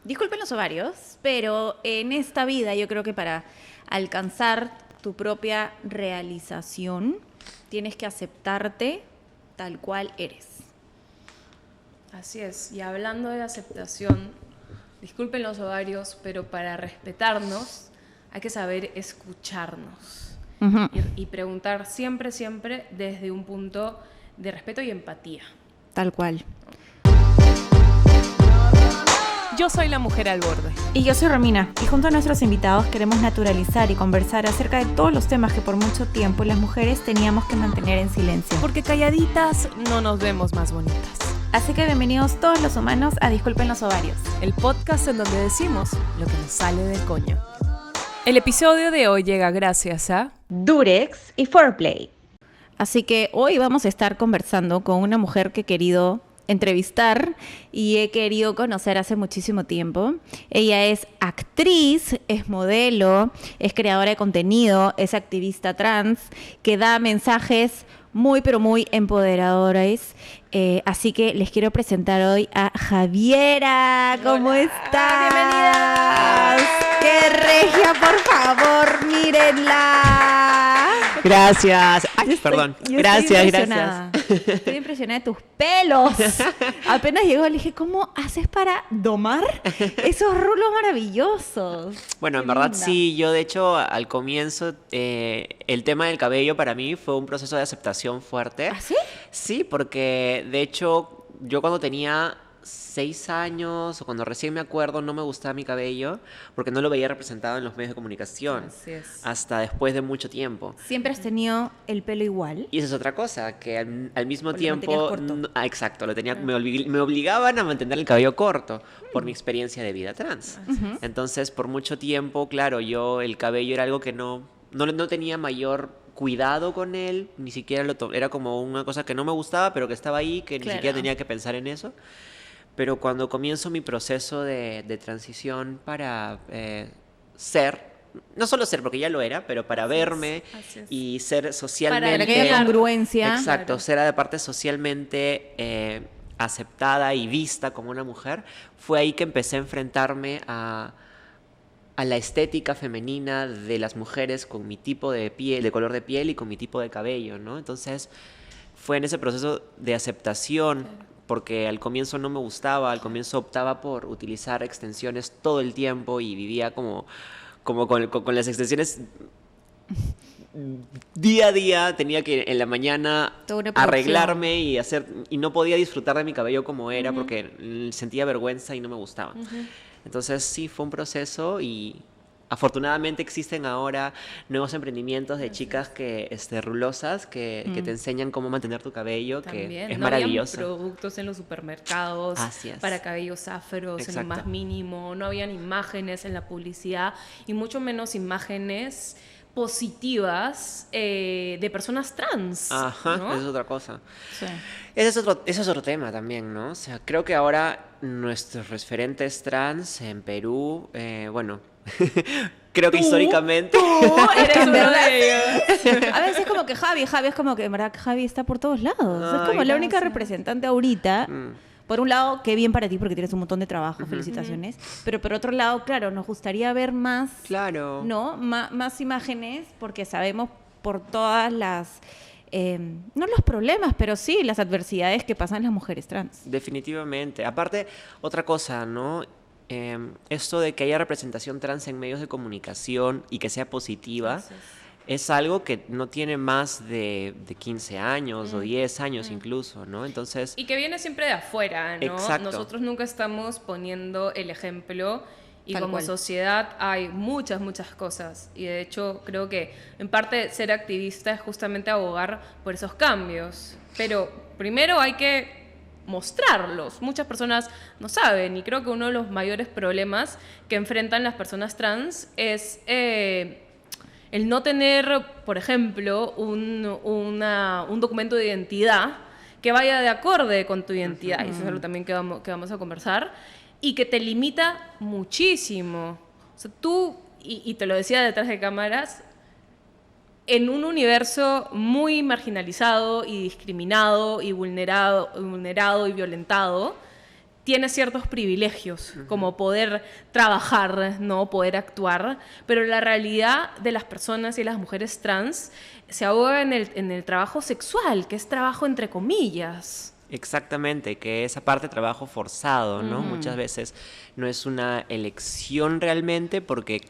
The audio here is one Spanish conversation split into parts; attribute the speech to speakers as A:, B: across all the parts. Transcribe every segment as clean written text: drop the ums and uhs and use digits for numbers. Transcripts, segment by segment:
A: disculpen los ovarios, pero en esta vida yo creo que para alcanzar tu propia realización tienes que aceptarte tal cual eres.
B: Así es, y hablando de aceptación, disculpen los ovarios, pero para respetarnos hay que saber escucharnos y preguntar siempre, siempre desde un punto de respeto y empatía.
A: Tal cual.
B: Yo soy la mujer al borde.
A: Y yo soy Romina, y junto a nuestros invitados queremos naturalizar y conversar acerca de todos los temas que por mucho tiempo las mujeres teníamos que mantener en silencio.
B: Porque calladitas no nos vemos más bonitas.
A: Así que bienvenidos todos los humanos a Disculpen los ovarios,
B: el podcast en donde decimos lo que nos sale del coño. El episodio de hoy llega gracias a
A: Durex y Foreplay. Así que hoy vamos a estar conversando con una mujer que he querido entrevistar y he querido conocer hace muchísimo tiempo. Ella es actriz, es modelo, es creadora de contenido, es activista trans, que da mensajes muy pero muy empoderadores. Así que les quiero presentar hoy a Javiera. ¿Cómo estás?
B: ¡Bienvenida!
A: ¡Qué regia, por favor! ¡Mírenla!
C: Gracias. Ay, perdón. Gracias.
A: Estoy impresionada de tus pelos. Apenas llegó, le dije, ¿cómo haces para domar esos rulos maravillosos?
C: Bueno, en
A: Qué
C: verdad
A: linda.
C: sí. Yo, de hecho, al comienzo, el tema del cabello para mí fue un proceso de aceptación fuerte.
A: ¿Ah, sí?
C: Sí, porque, de hecho, yo cuando tenía 6 años o cuando recién me acuerdo, no me gustaba mi cabello porque no lo veía representado en los medios de comunicación.
B: Así es.
C: Hasta después de mucho tiempo.
A: ¿Siempre has tenido el pelo igual?
C: Y esa es otra cosa, que al mismo
A: ¿O lo mantenías
C: tiempo...
A: corto?
C: exacto, me obligaban a mantener el cabello corto por mi experiencia de vida trans. Entonces, por mucho tiempo, claro, yo el cabello era algo que no tenía mayor cuidado con él, ni siquiera era como una cosa que no me gustaba, pero que estaba ahí, que ni siquiera tenía que pensar en eso. Pero cuando comienzo mi proceso de transición para ser, no solo ser, porque ya lo era, pero para verme y ser socialmente...
A: Para que haya congruencia.
C: Exacto,
B: Claro.
C: ser de parte socialmente aceptada y vista como una mujer, fue ahí que empecé a enfrentarme a la estética femenina de las mujeres con mi tipo de piel, de color de piel y con mi tipo de cabello, ¿no? Entonces, fue en ese proceso de aceptación, porque al comienzo no me gustaba, al comienzo optaba por utilizar extensiones todo el tiempo y vivía como con las extensiones día a día. Tenía que en la mañana
A: Toda una producción.
C: arreglarme y no podía disfrutar de mi cabello como era porque sentía vergüenza y no me gustaba. Entonces sí, fue un proceso y afortunadamente existen ahora nuevos emprendimientos de chicas rulosas que te enseñan cómo mantener tu cabello,
B: También,
C: que es
B: no habían
C: maravilloso.
B: productos en los supermercados
C: Así es.
B: para cabellos afros en lo
C: Exacto.
B: más mínimo, no habían imágenes en la publicidad y mucho menos imágenes positivas de personas trans.
C: Ajá,
B: ¿no?
C: esa es otra cosa.
A: Sí.
C: Ese es otro tema también, ¿no? O sea, creo que ahora nuestros referentes trans en Perú, bueno, creo que históricamente...
B: Eres
A: En
B: uno
A: verdad,
B: de ellos.
A: A veces es como que Javi es como que en verdad Javi está por todos lados. Es
C: Ay,
A: como la única
B: gracias.
A: representante ahorita. Por un lado, qué bien para ti porque tienes un montón de trabajo, felicitaciones. Pero por otro lado, claro, nos gustaría ver más,
C: Claro.
A: ¿no? Más imágenes porque sabemos por todas las, no los problemas, pero sí las adversidades que pasan las mujeres trans.
C: Definitivamente. Aparte, otra cosa, ¿no? Esto de que haya representación trans en medios de comunicación y que sea positiva, es algo que no tiene más de 15 años o 10 años incluso, ¿no? Entonces,
B: Y que viene siempre de afuera, ¿no?
C: Exacto.
B: Nosotros nunca estamos poniendo el ejemplo y
A: Tal
B: como
A: cual.
B: sociedad hay muchas cosas. Y de hecho creo que en parte ser activista es justamente abogar por esos cambios. Pero primero hay que mostrarlos. Muchas personas no saben y creo que uno de los mayores problemas que enfrentan las personas trans es... el no tener, por ejemplo, un documento de identidad que vaya de acorde con tu identidad, y eso es algo también que vamos a conversar, y que te limita muchísimo. O sea, tú, y te lo decía detrás de cámaras, en un universo muy marginalizado y discriminado y vulnerado y violentado, tiene ciertos privilegios, como poder trabajar, ¿no? Poder actuar, pero la realidad de las personas y las mujeres trans se ahoga en el trabajo sexual, que es trabajo entre comillas.
C: Exactamente, que esa parte de trabajo forzado, ¿no? Muchas veces no es una elección realmente porque,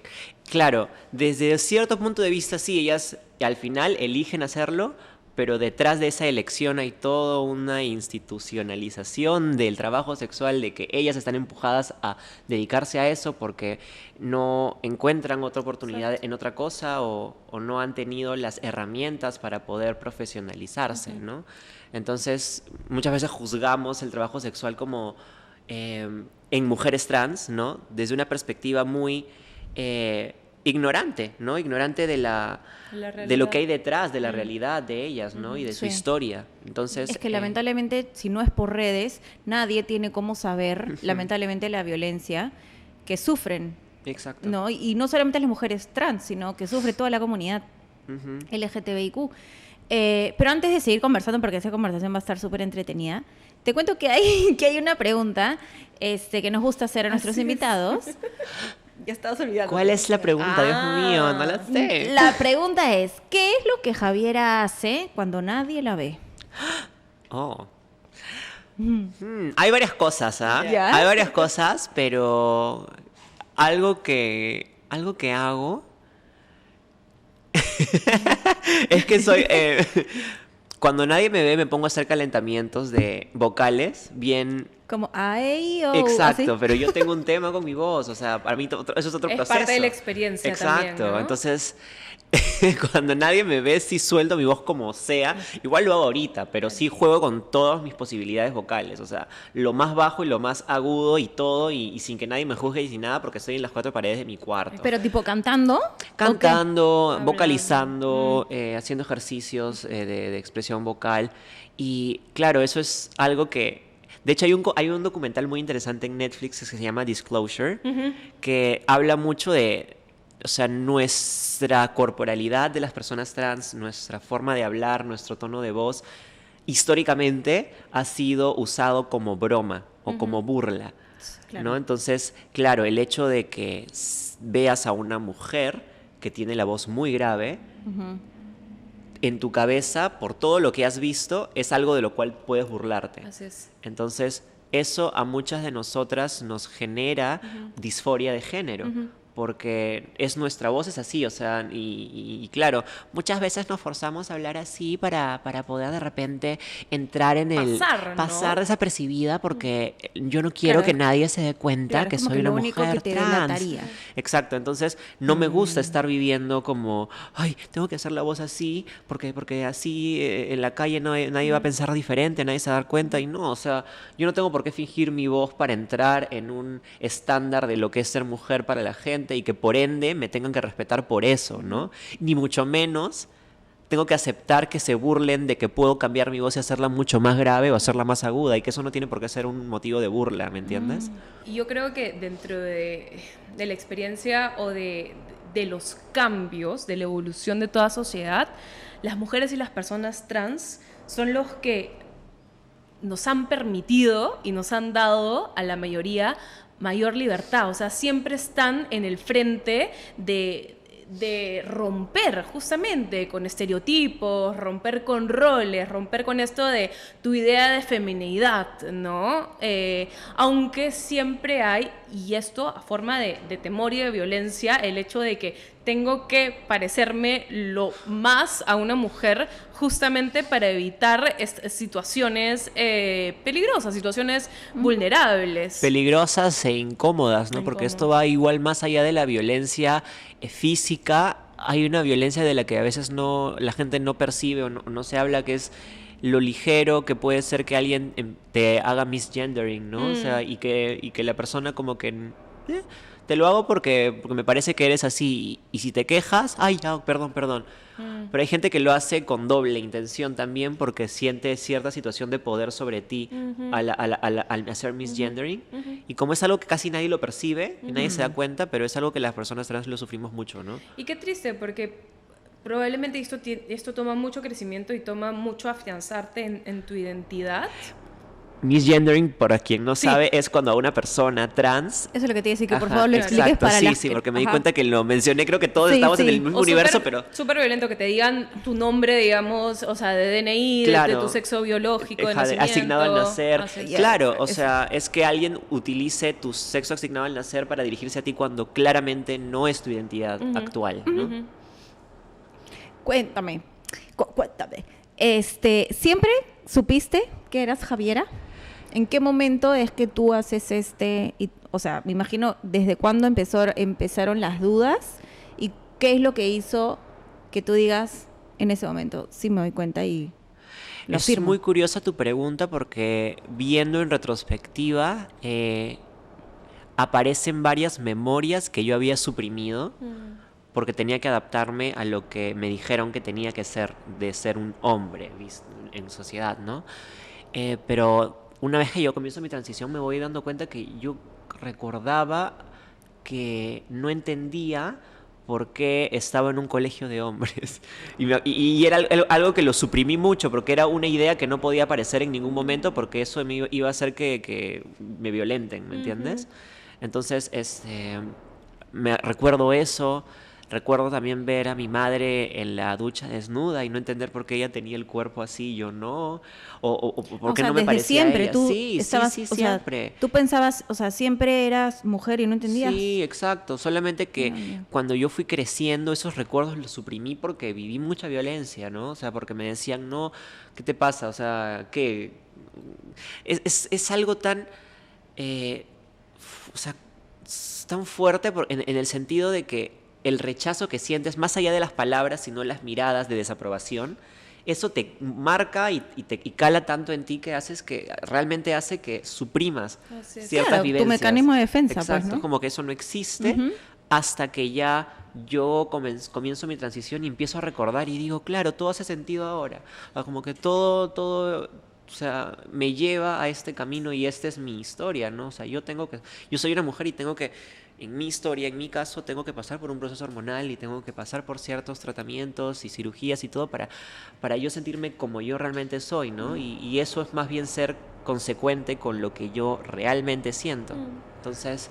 C: claro, desde cierto punto de vista sí, ellas al final eligen hacerlo, pero detrás de esa elección hay toda una institucionalización del trabajo sexual, de que ellas están empujadas a dedicarse a eso porque no encuentran otra oportunidad en otra cosa o no han tenido las herramientas para poder profesionalizarse, ¿no? Entonces, muchas veces juzgamos el trabajo sexual como en mujeres trans, ¿no? Desde una perspectiva muy ignorante, ¿no? Ignorante de lo que hay detrás, de la realidad de ellas, ¿no? Y de su
A: Sí.
C: historia. Entonces,
A: Es que lamentablemente, si no es por redes, nadie tiene cómo saber, lamentablemente, la violencia que sufren,
C: exacto.
A: ¿no? Y no solamente las mujeres trans, sino que sufre toda la comunidad
C: Ujú.
A: LGTBIQ. Pero antes de seguir conversando, porque esa conversación va a estar súper entretenida, te cuento que hay una pregunta que nos gusta hacer a nuestros
B: Así es.
A: invitados. Ya estabas olvidando.
C: ¿Cuál es la pregunta? Dios mío, no la sé.
A: La pregunta es, ¿qué es lo que Javiera hace cuando nadie la ve?
C: Oh. Hay varias cosas, ¿ah?
A: ¿Ya?
C: Hay varias cosas, pero algo que hago es que soy cuando nadie me ve me pongo a hacer calentamientos de vocales bien.
A: Como, ay, o
C: Exacto,
A: así.
C: pero yo tengo un tema con mi voz, o sea, para mí eso es otro
B: Es
C: proceso.
B: parte de la experiencia
C: Exacto,
B: también, ¿no?
C: entonces cuando nadie me ve sí suelto mi voz como sea, igual lo hago ahorita, pero sí juego con todas mis posibilidades vocales, o sea, lo más bajo y lo más agudo y todo, y sin que nadie me juzgue y sin nada, porque estoy en las 4 paredes de mi cuarto.
A: Pero tipo cantando.
C: Cantando,
B: Hablando.
C: vocalizando, haciendo ejercicios de expresión vocal. Y claro, eso es algo que... De hecho, hay un documental muy interesante en Netflix que se llama Disclosure, que habla mucho de, o sea, nuestra corporalidad de las personas trans, nuestra forma de hablar, nuestro tono de voz, históricamente ha sido usado como broma o como burla.
A: Claro.
C: ¿No? Entonces, claro, el hecho de que veas a una mujer que tiene la voz muy grave, en tu cabeza, por todo lo que has visto, es algo de lo cual puedes burlarte.
B: Así es.
C: Entonces, eso a muchas de nosotras nos genera disforia de género. Porque nuestra voz es así, o sea, y claro, muchas veces nos forzamos a hablar así para poder de repente entrar en
B: Pasar, ¿no?
C: desapercibida, porque yo no quiero
A: Claro.
C: que nadie se dé cuenta
A: Claro,
C: que
A: es como
C: soy
A: que
C: una
A: lo único
C: mujer
A: que te
C: trans.
A: delataría.
C: Exacto, entonces no me gusta estar viviendo como, ay, tengo que hacer la voz así, porque así en la calle nadie va a pensar diferente, nadie se va a dar cuenta, y no, o sea, yo no tengo por qué fingir mi voz para entrar en un estándar de lo que es ser mujer para la gente y que por ende me tengan que respetar por eso, ¿no? Ni mucho menos tengo que aceptar que se burlen de que puedo cambiar mi voz y hacerla mucho más grave o hacerla más aguda, y que eso no tiene por qué ser un motivo de burla, ¿me entiendes?
B: Y yo creo que dentro de la experiencia o de los cambios, de la evolución de toda sociedad, las mujeres y las personas trans son los que nos han permitido y nos han dado a la mayoría mayor libertad. O sea, siempre están en el frente de romper justamente con estereotipos, romper con roles, romper con esto de tu idea de femineidad, ¿no? Aunque siempre hay, y esto a forma de temor y de violencia, el hecho de que tengo que parecerme lo más a una mujer justamente para evitar situaciones peligrosas, situaciones vulnerables.
C: Peligrosas e incómodas, ¿no? Porque esto va igual más allá de la violencia física. Hay una violencia de la que a veces la gente no percibe o no se habla, que es lo ligero que puede ser que alguien te haga misgendering, ¿no? O sea, y que la persona como que... te lo hago porque me parece que eres así, y si te quejas, ay, ya, perdón. Pero hay gente que lo hace con doble intención también, porque siente cierta situación de poder sobre ti al hacer misgendering, y como es algo que casi nadie lo percibe, y nadie se da cuenta, pero es algo que las personas trans lo sufrimos mucho, ¿no?
B: Y qué triste, porque probablemente esto toma mucho crecimiento y toma mucho afianzarte en tu identidad.
C: Misgendering, para quien no
A: Sí.
C: sabe, es cuando a una persona trans...
A: Eso es lo que te iba a decir, que por
C: Ajá,
A: favor lo expliques
C: exacto,
A: para
C: sí,
A: las
C: sí,
A: que-
C: porque me di
A: Ajá.
C: cuenta que lo mencioné, creo que todos
A: Sí,
C: estamos en
A: sí.
C: el mismo
B: O
C: universo,
B: súper-
C: pero...
B: súper violento que te digan tu nombre, digamos, o sea, de DNI, de
C: Claro.
B: tu sexo biológico, de
C: Ajá,
B: nacimiento.
C: asignado al nacer.
B: Así-
A: Ya,
C: Claro, o
A: eso.
C: sea, es que alguien utilice tu sexo asignado al nacer para dirigirse a ti cuando claramente no es tu identidad actual, ¿no?
A: Cuéntame, cuéntame. ¿Siempre supiste que eras Javiera? ¿En qué momento es que tú haces o sea, me imagino, ¿desde cuándo empezaron las dudas? ¿Y qué es lo que hizo que tú digas en ese momento? Sí me doy cuenta y lo
C: Es
A: firmo.
C: muy curiosa tu pregunta porque viendo en retrospectiva aparecen varias memorias que yo había suprimido porque tenía que adaptarme a lo que me dijeron que tenía que ser, de ser un hombre visto en sociedad, ¿no? Pero una vez que yo comienzo mi transición me voy dando cuenta que yo recordaba que no entendía por qué estaba en un colegio de hombres. Y era algo que lo suprimí mucho, porque era una idea que no podía aparecer en ningún momento, porque eso iba a hacer que me violenten, ¿me entiendes? Entonces, recuerdo eso. Recuerdo también ver a mi madre en la ducha desnuda y no entender por qué ella tenía el cuerpo así y yo no. O por
A: O
C: qué
A: sea,
C: no me
A: desde
C: parecía
A: siempre
C: ella.
A: tú
C: Sí,
A: estabas,
C: sí,
A: o sea,
C: siempre.
A: tú pensabas, o sea, siempre eras mujer y no entendías.
C: Sí, exacto. Solamente que
A: Ya.
C: cuando yo fui creciendo, esos recuerdos los suprimí porque viví mucha violencia, ¿no? O sea, porque me decían, no, ¿qué te pasa? O sea, ¿qué? Es algo tan, o sea, es tan fuerte en el sentido de que el rechazo que sientes, más allá de las palabras, sino las miradas de desaprobación, eso te marca y cala tanto en ti que realmente hace que suprimas
B: Así es.
C: ciertas
A: Claro, tu
C: vivencias.
A: mecanismo de defensa, pues,
C: Exacto,
A: ¿no?
C: como que eso no existe hasta que ya yo comienzo mi transición y empiezo a recordar y digo, claro, todo hace sentido ahora. Como que todo, o sea, me lleva a este camino y esta es mi historia, ¿no? O sea, yo soy una mujer y tengo que, en mi historia, en mi caso, tengo que pasar por un proceso hormonal y tengo que pasar por ciertos tratamientos y cirugías y todo para yo sentirme como yo realmente soy, ¿no? Y eso es más bien ser consecuente con lo que yo realmente siento. Entonces,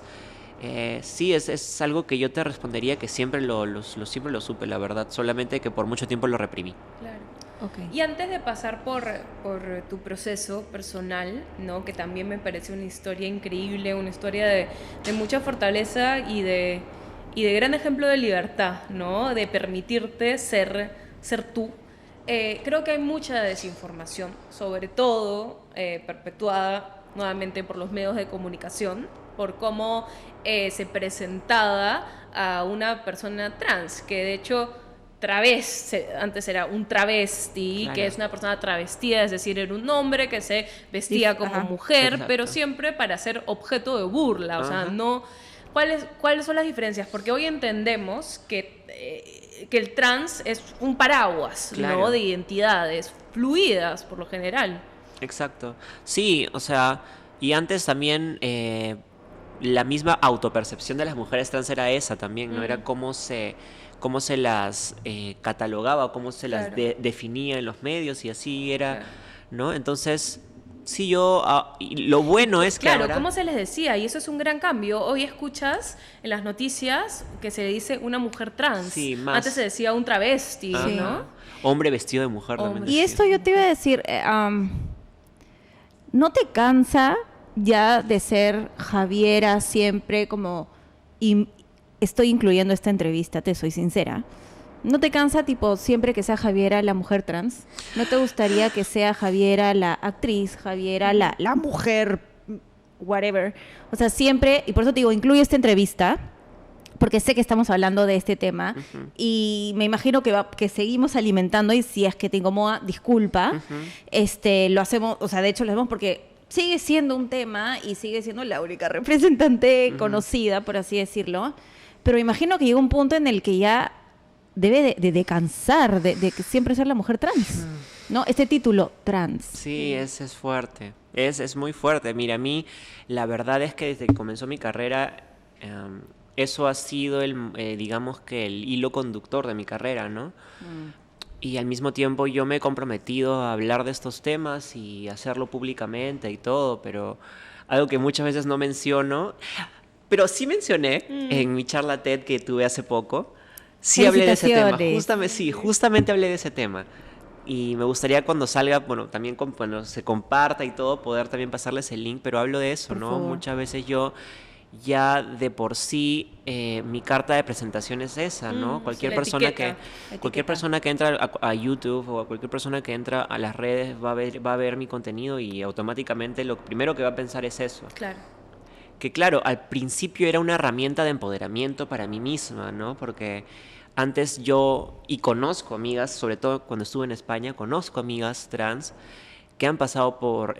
C: sí, es algo que yo te respondería que siempre siempre lo supe, la verdad, solamente que por mucho tiempo lo reprimí.
B: Claro.
A: Ok.
B: Y antes de pasar por tu proceso personal, ¿no? Que también me parece una historia increíble, una historia de mucha fortaleza y de gran ejemplo de libertad, ¿no? De permitirte ser tú. Creo que hay mucha desinformación, sobre todo perpetuada nuevamente por los medios de comunicación, por cómo se presentaba a una persona trans, que de hecho antes era un travesti,
C: Claro.
B: que es una persona travestida, es decir, era un hombre que se vestía como
A: Ajá.
B: mujer,
C: Exacto.
B: pero siempre para ser objeto de burla, o sea,
C: Ajá.
B: no... ¿Cuáles son las diferencias? Porque hoy entendemos que el trans es un paraguas,
C: Claro.
B: ¿no? De identidades fluidas, por lo general.
C: Exacto. Sí, o sea, y antes también la misma autopercepción de las mujeres trans era esa también, ¿no? Era cómo se las catalogaba, cómo se las
B: Claro.
C: definía en los medios y así era,
B: Claro.
C: ¿no? Entonces, sí, y lo bueno es que
B: Claro,
C: ahora...
B: ¿cómo se les decía? Y eso es un gran cambio. Hoy escuchas en las noticias que se le dice una mujer trans.
C: Sí, más.
B: Antes se decía un travesti,
C: Ajá.
B: ¿no?
C: Hombre vestido de mujer también
B: Hombre.
A: Y
C: decía.
A: esto yo te iba a decir, ¿no te cansa ya de ser Javiera siempre como... Y estoy incluyendo esta entrevista, te soy sincera. ¿No te cansa, tipo, siempre que sea Javiera la mujer trans? ¿No te gustaría que sea Javiera la actriz, Javiera la mujer, whatever? O sea, siempre, y por eso te digo, incluyo esta entrevista, porque sé que estamos hablando de este tema, y me imagino que seguimos alimentando, y si es que te incomoda, disculpa, lo hacemos, o sea, de hecho lo hacemos porque sigue siendo un tema, y sigue siendo la única representante conocida, por así decirlo, pero me imagino que llega un punto en el que ya debe de cansar de que siempre ser la mujer trans, ¿no? Este título, trans.
C: Sí, es fuerte. Es muy fuerte. Mira, a mí la verdad es que desde que comenzó mi carrera, eso ha sido digamos que el hilo conductor de mi carrera, ¿no? Y al mismo tiempo yo me he comprometido a hablar de estos temas y hacerlo públicamente y todo, pero algo que muchas veces no menciono, pero sí mencioné en mi charla TED que tuve hace poco, sí hablé de ese tema, justamente hablé de ese tema. Y me gustaría cuando salga, bueno, también cuando se comparta y todo, poder también pasarles el link, pero hablo de eso,
A: Por
C: ¿no?
A: favor.
C: Muchas veces yo ya de por sí, mi carta de presentación es esa, ¿no?
B: sí, la etiqueta.
C: Cualquier persona que entra a YouTube o a cualquier persona que entra a las redes va a ver mi contenido y automáticamente lo primero que va a pensar es eso.
B: Claro.
C: Que claro, al principio era una herramienta de empoderamiento para mí misma, ¿no? Porque antes yo, y conozco amigas, sobre todo cuando estuve en España, conozco amigas trans que han pasado por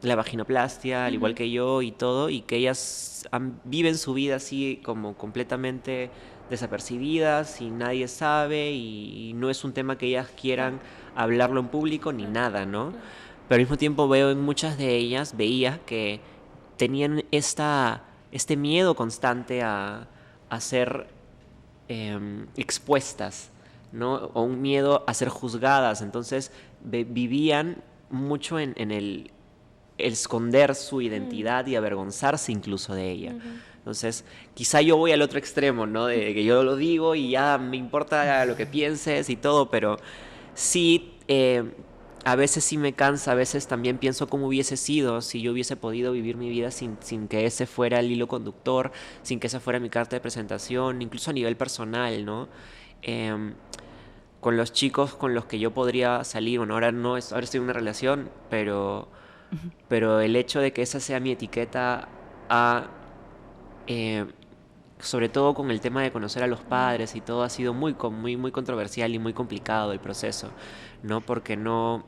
C: la vaginoplastia, al igual que yo y todo, y que ellas viven su vida así como completamente desapercibidas y nadie sabe y no es un tema que ellas quieran hablarlo en público ni nada, ¿no? Pero al mismo tiempo veo en muchas de ellas, veía que tenían este miedo constante a ser expuestas, ¿no? O un miedo a ser juzgadas. Entonces vivían mucho en el esconder su identidad y avergonzarse incluso de ella. Entonces, quizá yo voy al otro extremo, ¿no? De que yo lo digo y ya me importa lo que pienses y todo, pero sí, a veces sí me cansa, a veces también pienso cómo hubiese sido si yo hubiese podido vivir mi vida sin que ese fuera el hilo conductor, sin que esa fuera mi carta de presentación, incluso a nivel personal, ¿no? Con los chicos con los que yo podría salir, bueno, ahora estoy en una relación, pero el hecho de que esa sea mi etiqueta sobre todo con el tema de conocer a los padres y todo, ha sido muy controversial y muy complicado el proceso, ¿no? Porque no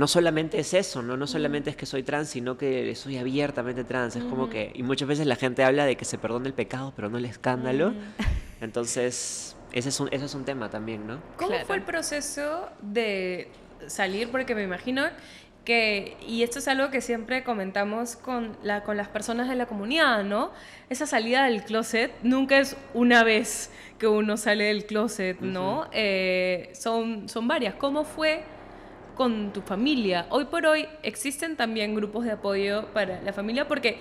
C: solamente es eso, ¿no? No solamente es que soy trans, sino que soy abiertamente trans. Es como que, y muchas veces la gente habla de que se perdona el pecado, pero no el escándalo. Entonces, ese es un tema también, ¿no?
B: ¿Cómo fue el proceso de salir? Porque me imagino que, y esto es algo que siempre comentamos con las personas de la comunidad, ¿no? Esa salida del closet nunca es una vez que uno sale del closet, ¿no? Son varias. ¿Cómo fue con tu familia? Hoy por hoy existen también grupos de apoyo para la familia porque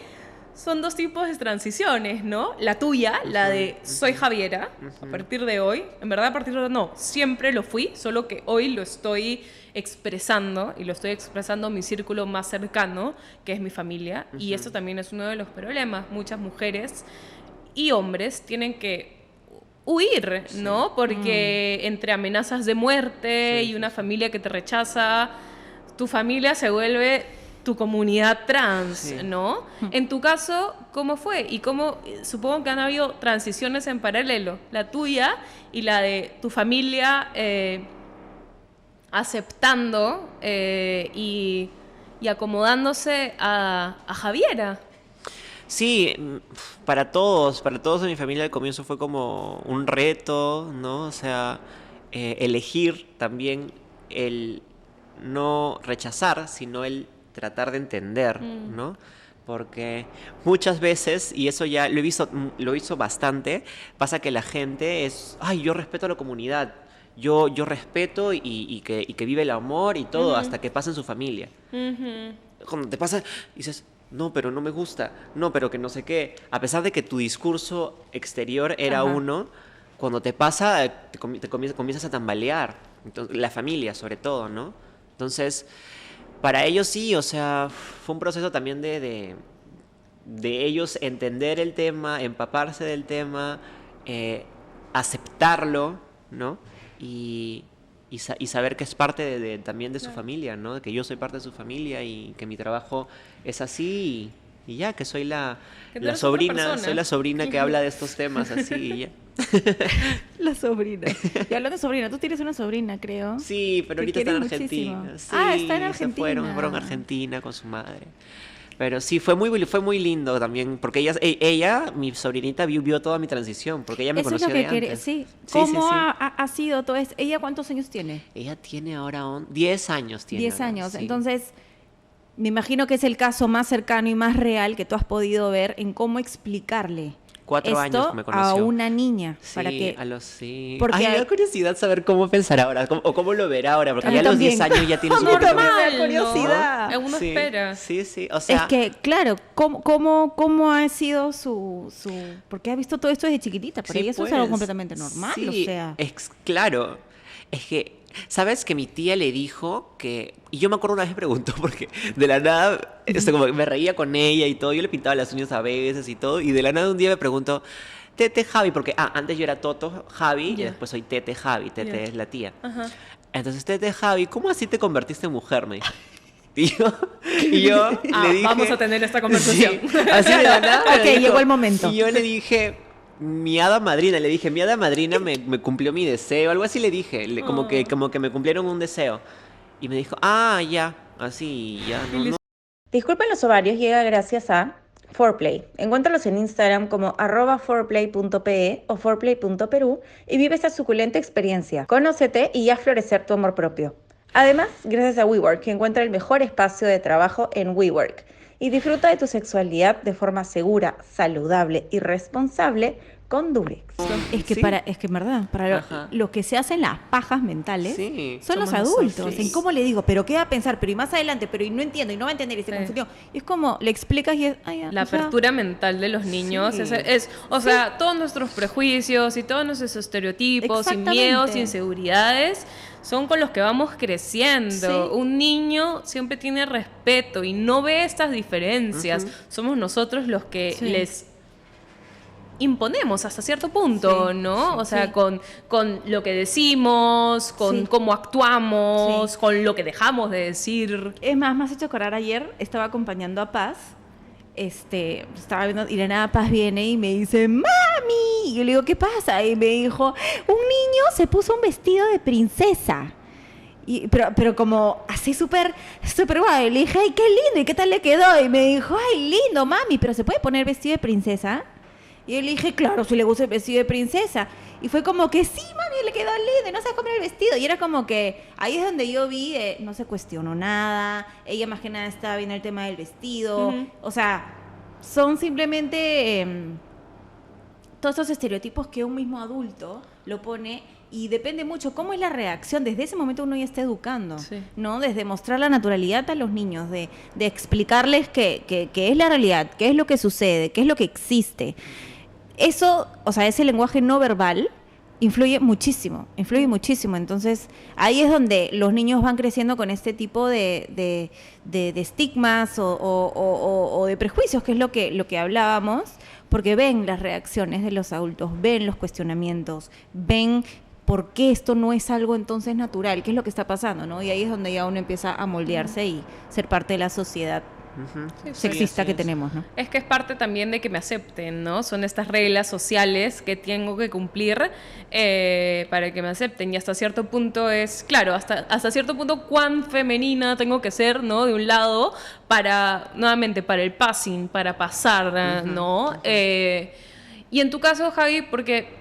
B: son dos tipos de transiciones, ¿no? La tuya, la de soy Javiera, a partir de hoy. En verdad, a partir de hoy no, siempre lo fui, solo que hoy lo estoy expresando y lo estoy expresando en mi círculo más cercano, que es mi familia. Y esto también es uno de los problemas. Muchas mujeres y hombres tienen que huir, ¿no? Porque entre amenazas de muerte y una familia que te rechaza, tu familia se vuelve tu comunidad trans, ¿no? En tu caso, ¿cómo fue? Y cómo, supongo que han habido transiciones en paralelo, la tuya y la de tu familia aceptando y acomodándose a Javiera.
C: Sí, para todos en mi familia al comienzo fue como un reto, ¿no? O sea, elegir también el no rechazar, sino el tratar de entender, ¿no? Porque muchas veces, y eso ya lo he visto bastante, pasa que la gente es, ay, yo respeto a la comunidad, yo respeto y que vive el amor y todo, hasta que pasa en su familia. Cuando te pasa, dices, no, pero no me gusta, no, pero que no sé qué. A pesar de que tu discurso exterior era uno, cuando te pasa, comienzas a tambalear. Entonces, la familia, sobre todo, ¿no? Entonces, para ellos sí, o sea, fue un proceso también de ellos entender el tema, empaparse del tema, aceptarlo, ¿no? Y saber que es parte también de su familia, ¿no? Que yo soy parte de su familia y que mi trabajo es así y ya, que soy la sobrina que habla de estos temas así y ya.
A: La sobrina. Y hablando de sobrina, tú tienes una sobrina, creo.
C: Sí, pero ahorita está en Argentina. Sí,
A: está en Argentina.
C: Se fueron a Argentina con su madre. Pero sí, fue muy lindo también, porque ella, mi sobrinita, vio toda mi transición, porque ella me conoció de antes.
A: Sí. ¿Cómo ha sido todo esto? ¿Ella cuántos años tiene?
C: Ella tiene ahora 10 años.
A: 10 años.
C: Sí.
A: Entonces, me imagino que es el caso más cercano y más real que tú has podido ver en cómo explicarle
C: 4 años
A: esto
C: que me conoció.
A: a una niña.
C: Sí,
A: Para que...
C: sí.
A: Porque
C: Ay, me
A: hay-
C: da curiosidad saber cómo pensará ahora, o cómo lo verá ahora, porque
A: A mí
C: ya a los
A: también.
C: 10 años ya tiene su
A: A mí
C: propio...
A: también.
B: Normal,
A: Me da curiosidad.
B: ¿no? Uno
C: Sí,
B: espera.
C: sí, o sea...
A: Es que, claro, ¿cómo ha sido su... Porque ha visto todo esto desde chiquitita, pero
C: Sí,
A: eso es
C: pues.
A: algo completamente normal,
C: Sí,
A: o sea...
C: claro. Es que, ¿sabes? Que mi tía le dijo que... Y yo me acuerdo una vez me preguntó, porque de la nada, como que me reía con ella y todo, yo le pintaba las uñas a veces y todo, y de la nada un día me preguntó, Tete Javi, porque antes yo era Toto Javi, y
B: Ya.
C: después soy Tete Javi, Tete
B: Ya.
C: es la tía.
B: Ajá.
C: Entonces, Tete Javi, ¿cómo así te convertiste en mujer? Me dijo. Y yo le dije...
B: Vamos a tener esta conversación.
C: Sí, así de la nada.
A: Ok,
C: me dijo,
A: llegó el momento.
C: Y yo le dije, mi hada madrina, mi hada madrina me cumplió mi deseo, algo así le dije, como que me cumplieron un deseo. Y me dijo, ya, así, ya, no.
D: Disculpen los ovarios llega gracias a Foreplay. Encuéntralos en Instagram como @foreplay.pe o foreplay.perú y vive esta suculenta experiencia. Conócete y haz florecer tu amor propio. Además, gracias a WeWork, que encuentra el mejor espacio de trabajo en WeWork. Y disfruta de tu sexualidad de forma segura, saludable y responsable con Durex.
A: Es que
C: Sí.
A: es que en verdad, para
C: Ajá.
A: lo que se hacen las pajas mentales
C: Sí,
A: son los
B: somos
A: adultos.
B: nosotros.
A: En cómo le digo, pero qué va a pensar, pero y más adelante, pero y no entiendo, y no va a entender, y se
B: Sí.
A: confundió. Y es como, le explicas y es, ya,
B: La
A: o sea,
B: apertura mental de los niños
C: Sí.
B: o sea, todos nuestros prejuicios y todos nuestros estereotipos y
A: Exactamente.
B: miedos y inseguridades son con los que vamos creciendo.
A: Sí.
B: Un niño siempre tiene respeto y no ve estas diferencias.
C: Ujú.
B: Somos nosotros los que
A: Sí.
B: les imponemos hasta cierto punto,
A: Sí,
B: ¿no? O sea,
A: sí.
B: con lo que decimos, con
A: Sí.
B: cómo actuamos,
A: Sí.
B: con lo que dejamos de decir.
A: Es más, me has hecho acordar ayer, estaba acompañando a Paz, estaba viendo, y de nada Paz viene y me dice, ¡Mami! Y yo le digo, ¿qué pasa? Y me dijo, un niño se puso un vestido de princesa. Pero como así súper guay. Le dije, ¡ay, qué lindo! ¿Y qué tal le quedó? Y me dijo, ¡ay, lindo, mami! ¿Pero se puede poner vestido de princesa? Y yo le dije, claro, si le gusta el vestido de princesa. Y fue como que, sí, mami, le quedó lindo y no se comer el vestido. Y era como que, ahí es donde yo vi, no se cuestionó nada. Ella más que nada estaba viendo el tema del vestido.
B: Ujú.
A: O sea, son simplemente todos esos estereotipos que un mismo adulto lo pone y depende mucho cómo es la reacción. Desde ese momento uno ya está educando,
B: Sí.
A: ¿no? Desde mostrar la naturalidad a los niños, de explicarles qué es la realidad, qué es lo que sucede, qué es lo que existe. Eso, o sea, ese lenguaje no verbal influye muchísimo. Entonces, ahí es donde los niños van creciendo con este tipo de estigmas o de prejuicios, que es lo que hablábamos, porque ven las reacciones de los adultos, ven los cuestionamientos, ven por qué esto no es algo entonces natural, qué es lo que está pasando, ¿no? Y ahí es donde ya uno empieza a moldearse y ser parte de la sociedad
C: Ujú.
A: sexista
C: así
A: que
C: es.
A: tenemos, ¿no?
B: Es que es parte también de que me acepten, ¿no? Son estas reglas sociales que tengo que cumplir para que me acepten. Y hasta cierto punto es, claro, hasta cierto punto cuán femenina tengo que ser, ¿no? De un lado, nuevamente, para el passing, para pasar, ¿no? Y en tu caso, Javi, porque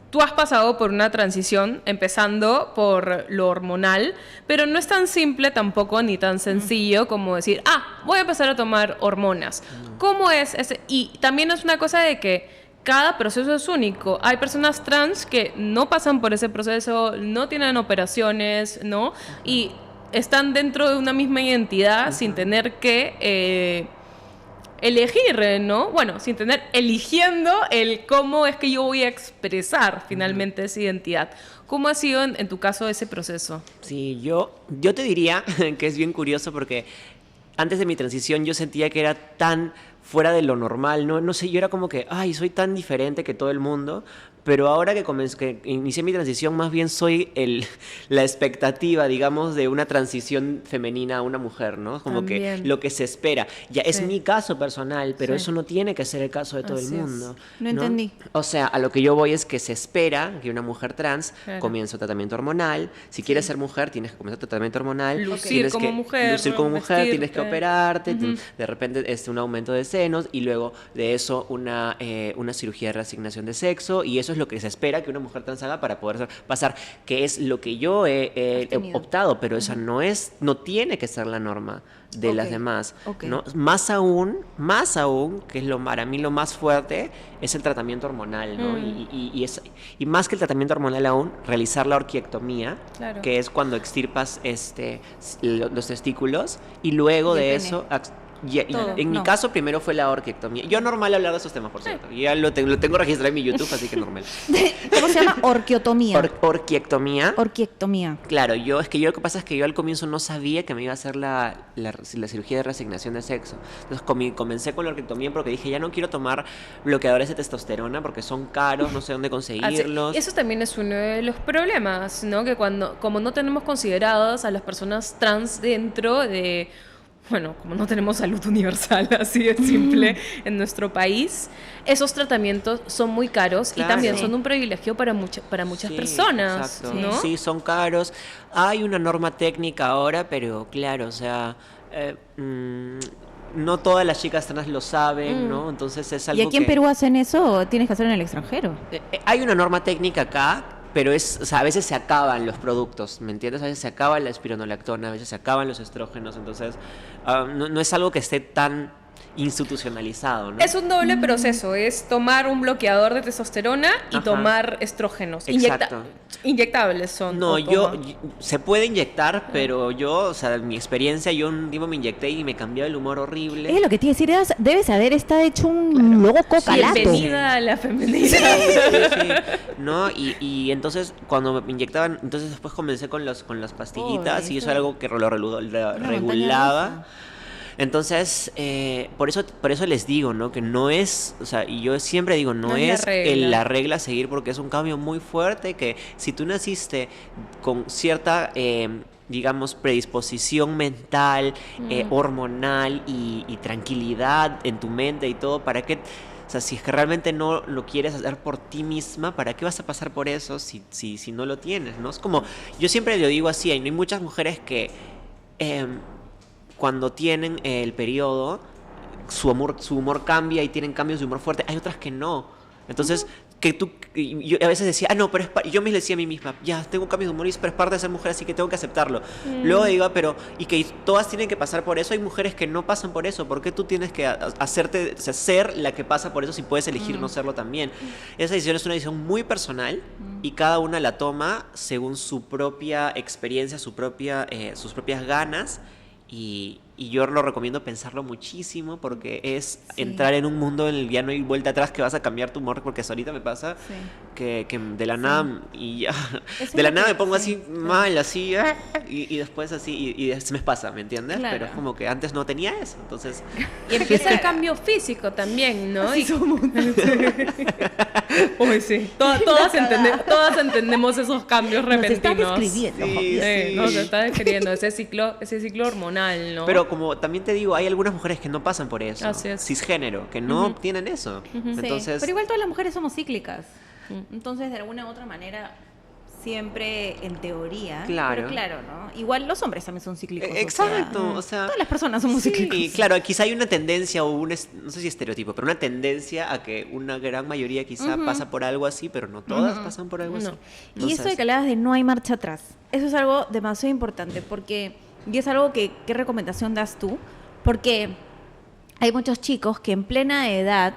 B: tú has pasado por una transición, empezando por lo hormonal, pero no es tan simple tampoco ni tan sencillo como decir, voy a empezar a tomar hormonas. ¿Cómo es ese? Y también es una cosa de que cada proceso es único. Hay personas trans que no pasan por ese proceso, no tienen operaciones, ¿no? Y están dentro de una misma identidad sin tener que elegir, ¿no? Bueno, eligiendo el cómo es que yo voy a expresar finalmente esa identidad. ¿Cómo ha sido en tu caso ese proceso?
C: Sí, yo te diría que es bien curioso porque antes de mi transición yo sentía que era tan fuera de lo normal, no sé, yo era como que, soy tan diferente que todo el mundo, pero ahora que inicié mi transición, más bien soy la expectativa, digamos, de una transición femenina a una mujer, ¿no? Como
B: También.
C: que lo que se espera. Ya es
B: Sí.
C: mi caso personal, pero
B: Sí.
C: eso no tiene que ser el caso de todo
B: Así
C: el
B: es.
C: mundo.
A: No entendí.
C: O sea, a lo que yo voy es que se espera que una mujer trans
B: Claro.
C: comience un tratamiento hormonal. Si quieres ser mujer, tienes que comenzar tratamiento hormonal.
B: Lucir
C: tienes
B: como
C: que
B: mujer,
C: lucir como mujer, tienes que
B: vestirte.
C: operarte,
B: Ujú.
C: de repente un aumento de senos y luego de eso una cirugía de reasignación de sexo y eso es lo que se espera que una mujer trans haga para poder pasar, que es lo que yo he optado, pero esa no tiene que ser la norma de las demás, ¿no? Más aún, que es para mí lo más fuerte, es el tratamiento hormonal, ¿no? Y más que el tratamiento hormonal aún, realizar la orquiectomía, que es cuando extirpas los testículos, y luego de eso... En mi caso, primero fue la orquiectomía. Yo normal hablar de esos temas, por cierto. Ya lo tengo registrado en mi YouTube, así que normal.
A: ¿Cómo se llama? Orquiotomía.
C: Orquiectomía.
A: Orquiectomía.
C: Claro, lo que pasa es que yo al comienzo no sabía que me iba a hacer la cirugía de reasignación de sexo. Entonces comencé con la orquiectomía porque dije, ya no quiero tomar bloqueadores de testosterona porque son caros, no sé dónde conseguirlos.
B: Eso también es uno de los problemas, ¿no? Que como no tenemos consideradas a las personas trans dentro de... Bueno, como no tenemos salud universal, así de simple, en nuestro país, esos tratamientos son muy caros y también son un privilegio para muchas personas,
C: exacto.
B: ¿no?
C: Sí, son caros. Hay una norma técnica ahora, pero claro, o sea... no todas las chicas trans lo saben, ¿no? Entonces es algo
A: ¿Y aquí en Perú hacen eso o tienes que hacerlo en el extranjero?
C: Hay una norma técnica acá, pero a veces se acaban los productos, ¿me entiendes? A veces se acaba la espironolactona, a veces se acaban los estrógenos, entonces no es algo que esté tan institucionalizado, ¿no?
B: Es un doble proceso, es tomar un bloqueador de testosterona y tomar estrógenos.
C: Exacto.
B: Inyectables son.
C: No, se puede inyectar, pero o sea, en mi experiencia, yo un tiempo me inyecté y me cambió el humor horrible.
A: Es lo que te iba a decir, debes haber estado hecho un loco calato.
B: Bienvenida a la feminidad.
C: Sí. ¿No? Y entonces, cuando me inyectaban, entonces después comencé con las pastillitas y eso era algo que lo regulaba. Entonces, por eso les digo, ¿no? Que no es, o sea, y yo siempre digo, no es la regla a seguir porque es un cambio muy fuerte que si tú naciste con cierta, digamos, predisposición mental, hormonal y tranquilidad en tu mente y todo, ¿para qué? O sea, si es que realmente no lo quieres hacer por ti misma, ¿para qué vas a pasar por eso si no lo tienes, ¿no? Es como, yo siempre lo digo así, hay muchas mujeres que... cuando tienen el periodo, su humor cambia y tienen cambios de humor fuerte. Hay otras que no. Entonces, yo a veces decía, no, pero yo me decía a mí misma, ya, tengo cambios de humor, pero es parte de ser mujer, así que tengo que aceptarlo. Luego digo, y que todas tienen que pasar por eso. Hay mujeres que no pasan por eso. ¿Por qué tú tienes que ser la que pasa por eso si puedes elegir no serlo también? Esa decisión es una decisión muy personal y cada una la toma según su propia experiencia, sus propias ganas. Y yo lo recomiendo pensarlo muchísimo porque es entrar en un mundo en el que ya no hay vuelta atrás, que vas a cambiar tu humor, porque ahorita me pasa que de la nada y ya de la nada me pongo así mal, así y después así y se me pasa, ¿me entiendes?
A: Claro.
C: Pero es como que antes no tenía eso, entonces...
B: Y empieza el cambio físico también, ¿no?
A: Así somos.
B: Uy, sí. Todas entendemos esos cambios repentinos.
A: Nos está describiendo.
B: Sí, nos está describiendo ese ciclo hormonal, ¿no?
C: Pero como también te digo, hay algunas mujeres que no pasan por eso.
B: Así es.
C: Cisgénero, que no tienen eso. Entonces...
A: Sí, pero igual todas las mujeres somos cíclicas. Entonces, de alguna u otra manera, siempre en teoría.
C: Claro.
A: Pero claro, ¿no? Igual los hombres también son cíclicos.
C: Exacto, o sea...
A: Todas las personas somos cíclicos.
C: Y claro, quizá hay una tendencia o no sé si estereotipo, pero una tendencia a que una gran mayoría quizá pasa por algo así, pero no todas pasan por algo así.
A: Y eso de que hablabas de no hay marcha atrás, eso es algo demasiado importante y es algo ¿qué recomendación das tú? Porque hay muchos chicos que en plena edad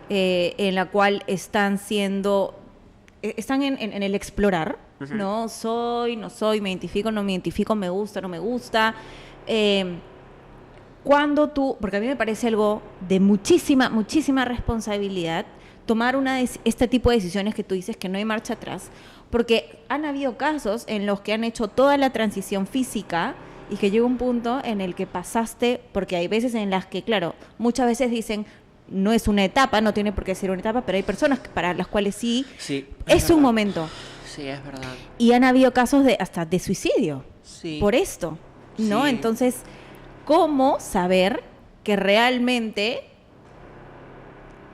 A: en la cual están en el explorar, ¿no? Soy, no soy, me identifico, no me identifico, me gusta, no me gusta. Porque a mí me parece algo de muchísima, muchísima responsabilidad tomar este tipo de decisiones que tú dices que no hay marcha atrás, porque han habido casos en los que han hecho toda la transición física y que llega un punto en el que pasaste, porque hay veces en las que, claro, muchas veces dicen, no es una etapa, no tiene por qué ser una etapa, pero hay personas para las cuales sí es un momento.
C: Sí, es verdad.
A: Y han habido casos hasta de suicidio por esto, ¿no?
C: Sí.
A: Entonces, ¿cómo saber que realmente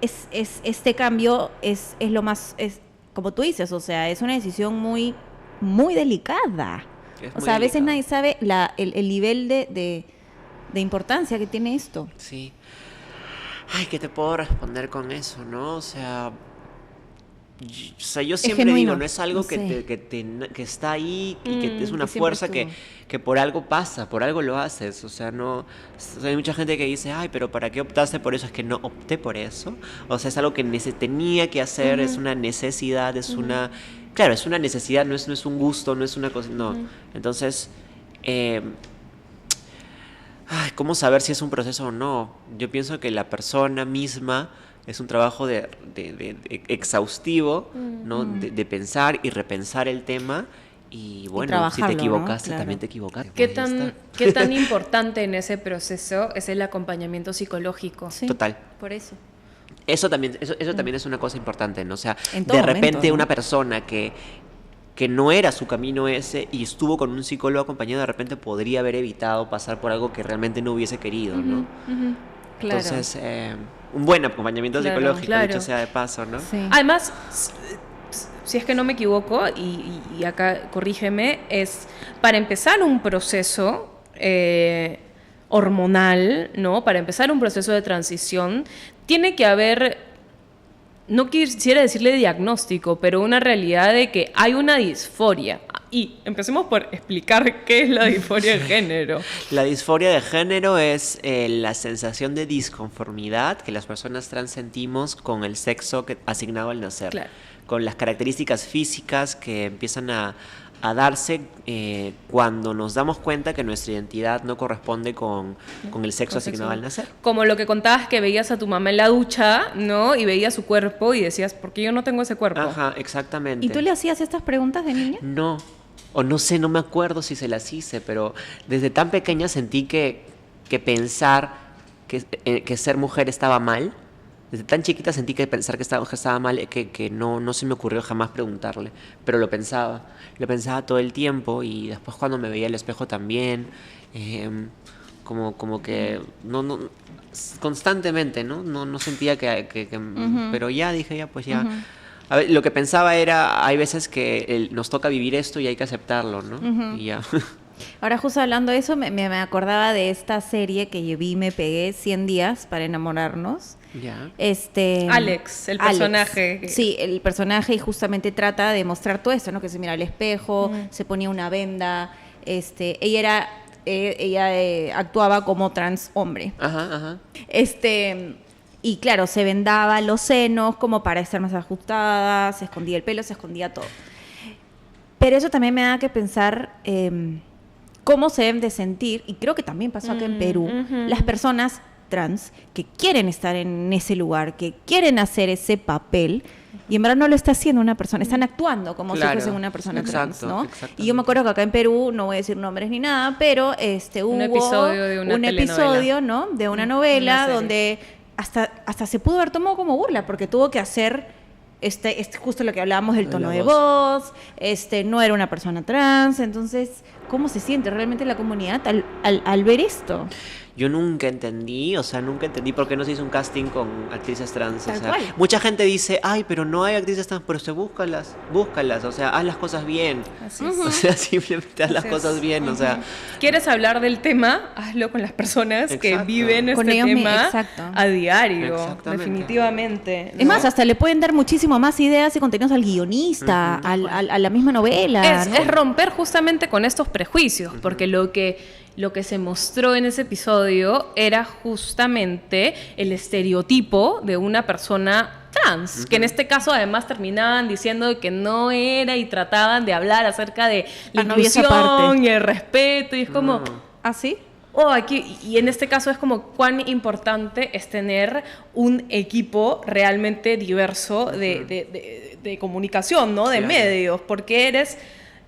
A: este cambio es lo más, como tú dices, o sea, es una decisión muy, muy delicada? O sea, a veces nadie sabe el nivel de importancia que tiene esto.
C: Sí. Ay, ¿qué te puedo responder con eso, no? O sea, O sea, yo siempre
A: genuino,
C: digo, no es algo
A: no sé.
C: que está ahí y que es una
A: que siempre
C: fuerza
A: estuvo.
C: que por algo pasa, por algo lo haces. O sea, no. O sea, hay mucha gente que dice, ay, pero ¿para qué optaste por eso? Es que no opté por eso. O sea, es algo que tenía que hacer, es una necesidad, es una. Claro, es una necesidad, no es un gusto, no es una cosa. No. Entonces. Ay, ¿cómo saber si es un proceso o no? Yo pienso que la persona misma es un trabajo de exhaustivo, ¿no? De pensar y repensar el tema. Y bueno, si
A: trabajarlo,
C: te
A: ¿no?
C: equivocaste,
A: Claro.
C: también te equivocaste.
B: ¿Qué
C: Pues ya
B: tan,
C: está.
B: qué tan importante en ese proceso es el acompañamiento psicológico?
A: Sí,
C: Total.
A: por eso.
C: Eso también es una cosa importante, ¿no? O sea,
A: En todo
C: de repente
A: momento, ¿no?
C: una persona que no era su camino ese y estuvo con un psicólogo acompañado, de repente podría haber evitado pasar por algo que realmente no hubiese querido, ¿no?
A: Claro.
C: Entonces, un buen acompañamiento
B: Claro,
C: psicológico,
B: claro.
C: dicho sea de paso, ¿no?
A: Sí.
B: Además, si es que no me equivoco, y acá corrígeme, es para empezar un proceso hormonal, ¿no? Para empezar un proceso de transición, tiene que haber, no quisiera decirle diagnóstico, pero una realidad de que hay una disforia. Y empecemos por explicar qué es la disforia de género.
C: La disforia de género es la sensación de disconformidad que las personas trans sentimos con el sexo asignado al nacer.
B: Claro.
C: Con las características físicas que empiezan a darse cuando nos damos cuenta que nuestra identidad no corresponde con el sexo asignado al nacer.
B: Como lo que contabas que veías a tu mamá en la ducha, ¿no? Y veías su cuerpo y decías, ¿por qué yo no tengo ese cuerpo?
C: Ajá, exactamente.
A: ¿Y tú le hacías estas preguntas de niña?
C: No, o no sé, no me acuerdo si se las hice, pero desde tan pequeña sentí que pensar que ser mujer estaba mal. Desde tan chiquita sentí que pensar que estaba mal, que no se me ocurrió jamás preguntarle, pero lo pensaba todo el tiempo y después cuando me veía al espejo también, como que no constantemente, no sentía que pero ya dije, ya pues ya. A ver, lo que pensaba era, hay veces que nos toca vivir esto y hay que aceptarlo, ¿no? Y ya.
A: Ahora, justo hablando de eso, me acordaba de esta serie que yo vi y me pegué, 100 días para enamorarnos.
C: Ya.
B: Alex, el personaje.
A: Sí, el personaje, y justamente trata de mostrar todo esto, ¿no? Que se mira al espejo, se ponía una venda. Ella actuaba como trans hombre.
C: Ajá.
A: Y claro, se vendaba los senos como para estar más ajustada, se escondía el pelo, se escondía todo. Pero eso también me da que pensar cómo se deben de sentir, y creo que también pasó acá en Perú, las personas trans que quieren estar en ese lugar, que quieren hacer ese papel, y en verdad no lo está haciendo una persona, están actuando como
C: Claro,
A: si fuesen una persona trans,
C: exacto,
A: ¿no?
C: exactamente.
A: Y yo me acuerdo que acá en Perú, no voy a decir nombres ni nada, pero hubo
B: episodio de una telenovela.
A: ¿no? De una novela
B: una serie.
A: donde hasta se pudo haber tomado como burla, porque tuvo que hacer justo lo que hablábamos del tono de voz, no era una persona trans. Entonces, ¿cómo se siente realmente la comunidad al ver esto?
C: Yo nunca entendí por qué no se hizo un casting con actrices trans.
A: Tal
C: O sea,
A: cual.
C: mucha gente dice, ay, pero no hay actrices trans, pero búscalas, o sea, haz las cosas bien.
B: Así es.
C: O sea, simplemente haz las
B: Así es.
C: cosas bien, o sea.
B: ¿Quieres hablar del tema? Hazlo con las personas que
C: Exacto.
B: viven
A: Con
B: este
A: ellos
B: tema
A: exacto.
B: a diario,
C: Exactamente.
B: definitivamente.
A: Es más, hasta le pueden dar muchísimo más ideas y contenidos al guionista, a la misma novela. ¿no?
B: Es romper justamente con estos prejuicios, porque lo que se mostró en ese episodio era justamente el estereotipo de una persona trans, que en este caso además terminaban diciendo que no era y trataban de hablar acerca de la
A: no había esa
B: inclusión
A: parte.
B: y el respeto, y es como...
A: ¿Ah, sí?
B: Y en este caso es como cuán importante es tener un equipo realmente diverso de comunicación, ¿no? De
C: Claro.
B: medios, porque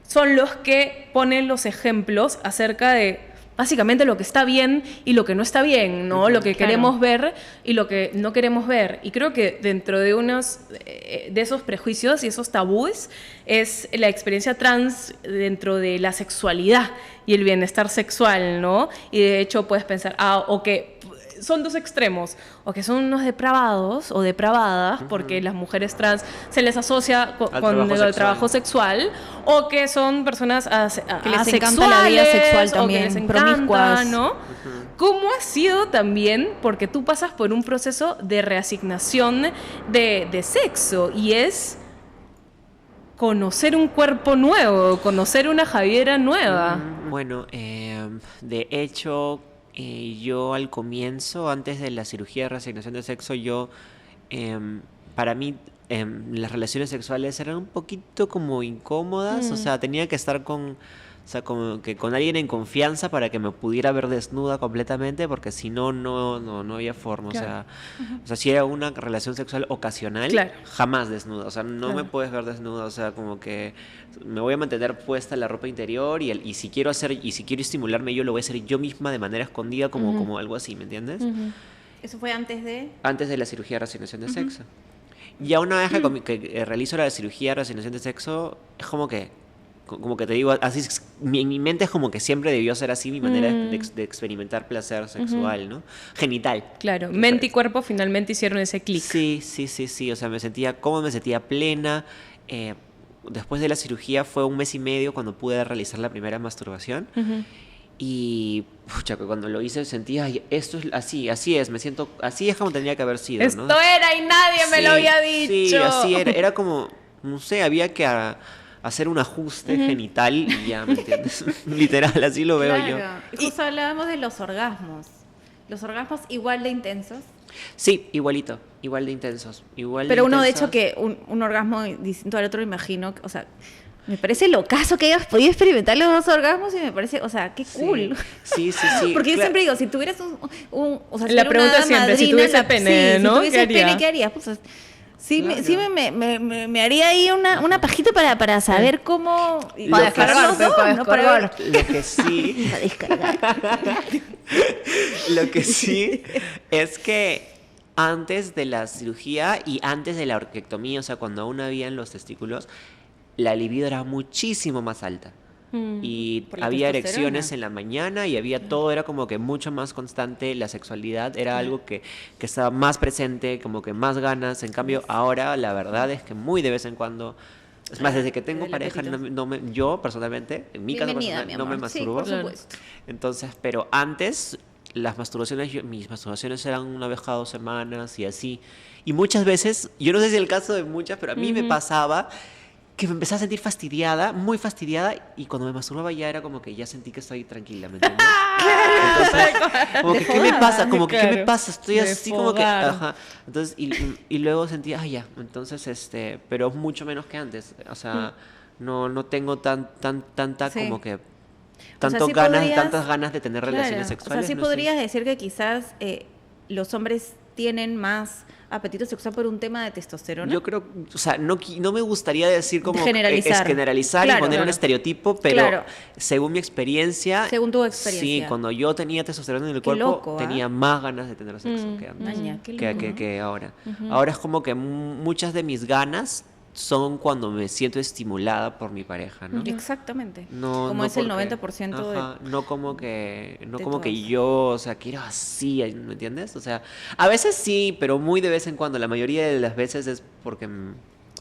B: son los que ponen los ejemplos acerca de básicamente lo que está bien y lo que no está bien, ¿no? Lo que
A: Claro.
B: queremos ver y lo que no queremos ver. Y creo que dentro de de esos prejuicios y esos tabúes es la experiencia trans dentro de la sexualidad y el bienestar sexual, ¿no? Y de hecho puedes pensar, o que son dos extremos, o que son unos depravados o depravadas, porque las mujeres trans se les asocia con el trabajo sexual, o que son personas
A: Que les encanta la vida sexual también,
B: o que les encanta,
A: promiscuas.
B: ¿no? ¿Cómo ha sido también? Porque tú pasas por un proceso de reasignación de sexo, y es conocer un cuerpo nuevo, conocer una Javiera nueva?
C: Bueno, de hecho, yo al comienzo, antes de la cirugía de reasignación de sexo, para mí, las relaciones sexuales eran un poquito como incómodas, o sea, tenía que estar o sea, como que con alguien en confianza para que me pudiera ver desnuda completamente, porque si no, no había forma,
B: Claro.
C: o sea, si era una relación sexual ocasional,
B: Claro.
C: jamás desnuda, o sea, no
B: Claro.
C: me puedes ver desnuda, o sea, como que me voy a mantener puesta la ropa interior y si quiero estimularme yo, lo voy a hacer yo misma de manera escondida, como algo así, ¿me entiendes?
A: Eso fue antes de...
C: Antes de la cirugía de reasignación de sexo. Ya una vez que realizo la cirugía de reasignación de sexo, es como que te digo, así en mi mente es como que siempre debió ser así mi manera de experimentar placer sexual, ¿no? Genital.
B: Claro,
C: Me
B: mente y
C: parece.
B: cuerpo finalmente hicieron ese clic.
C: Sí, o sea, me sentía cómoda, me sentía plena. Después de la cirugía fue 1 mes y medio cuando pude realizar la primera masturbación. Y pucha, que cuando lo hice sentía, "Ay, esto es así es, me siento, así es como tendría que haber sido,
B: Esto
C: ¿no?".
B: era y nadie me lo había dicho.
C: Sí, así era como, no sé, había que hacer un ajuste genital y ya, ¿me entiendes? Literal, así lo veo yo.
A: Claro. Y justo hablábamos de los orgasmos. Los orgasmos igual de intensos.
C: Sí, igualito, igual de intensos, igual de
A: Pero uno, de
C: intensos.
A: hecho, que un orgasmo distinto al otro, imagino, o sea, me parece locazo que hayas podido experimentar los 2 orgasmos y me parece, o sea, qué cool.
C: Sí.
A: Porque yo
C: claro.
A: siempre digo, si tuvieras o sea, si
B: La
A: era
B: pregunta
A: una
B: siempre, si
A: madrina,
B: tuviese pene,
A: sí,
B: ¿no?
A: si tuviese
B: ¿Qué haría?
A: pene, ¿qué harías? Pues, sí,
C: Claro.
A: me haría ahí una pajita para saber cómo... y
C: Para
A: descargar los
B: descargarte,
A: dos,
B: para
A: ¿no? Para ver-
C: Lo que sí,
A: para descargar.
C: lo que sí es que antes de la cirugía y antes de la orquiectomía, o sea, cuando aún habían los testículos, la libido era muchísimo más alta. Y
A: Por la
C: había
A: testosterona.
C: erecciones en la mañana y había todo, era como que mucho más constante, la sexualidad era algo que estaba más presente, como que más ganas. En cambio, ahora la verdad es que muy de vez en cuando, es más, desde que tengo
A: el
C: pareja,
A: apetito.
C: yo personalmente, en mi caso
A: Bienvenida,
C: personal,
A: mi
C: no me
A: amor. Sí,
C: masturbo.
A: por supuesto.
C: Entonces, pero antes, mis masturbaciones eran una vez cada 2 semanas y así. Y muchas veces, yo no sé si es el caso de muchas, pero a mí me pasaba que me empezaba a sentir fastidiada, muy fastidiada, y cuando me masturbaba ya era como que ya sentí que estoy tranquila, ¿me entiendes? Entonces, como que, ¿qué me pasa? Como que, ¿qué me
B: Claro.
C: pasa? Estoy
B: De
C: así como que,
B: fogar.
C: ajá. Entonces, y luego sentía, ya, entonces, pero mucho menos que antes. O sea, no tengo tanta
A: Sí.
C: como que,
A: O sea, sí
C: tantas ganas de tener relaciones
A: Claro,
C: sexuales.
A: O sea, sí
C: no estoy-
A: podrías decir que quizás los hombres tienen más apetito sexual por un tema de testosterona.
C: Yo creo, o sea, no me gustaría decir como
A: Generalizar.
C: generalizar y
A: Claro,
C: poner un
A: claro.
C: estereotipo, pero
A: Claro.
C: según mi experiencia,
A: Según tu experiencia.
C: sí, cuando yo tenía testosterona en el
A: Qué
C: cuerpo,
A: loco, ¿ah?
C: tenía más ganas de tener sexo que antes,
A: Maña, qué
C: que,
A: loco,
C: que-
A: ¿no?
C: que ahora. Ahora es como que muchas de mis ganas son cuando me siento estimulada por mi pareja, ¿no?
A: Exactamente.
C: No,
A: Como
C: no
A: es el
C: porque-
A: 90% de...
C: ajá, no como que
A: de todas.
C: yo, o sea, quiero así, ¿me entiendes? O sea, a veces sí, pero muy de vez en cuando. La mayoría de las veces es porque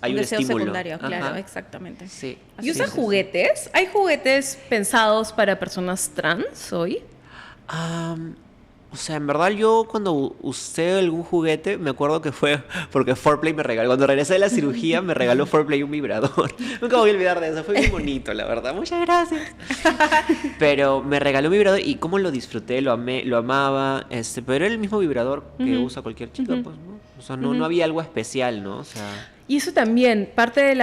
C: hay un
A: deseo
C: estímulo.
A: secundario, claro,
C: Ajá.
A: exactamente.
C: Sí.
B: ¿Y
A: Así
B: usa
A: es.
B: juguetes? ¿Hay juguetes pensados para personas trans hoy?
C: O sea, en verdad yo cuando usé algún juguete, me acuerdo que fue porque Foreplay me regaló. Cuando regresé de la cirugía, me regaló Foreplay un vibrador. Nunca voy a olvidar de eso. Fue muy bonito, la verdad. Muchas gracias. Pero me regaló un vibrador y cómo lo disfruté, lo amé, lo amaba. Pero era el mismo vibrador que usa cualquier chica, pues, ¿no? O sea, no había algo especial, ¿no? O sea,
B: Y eso también, parte de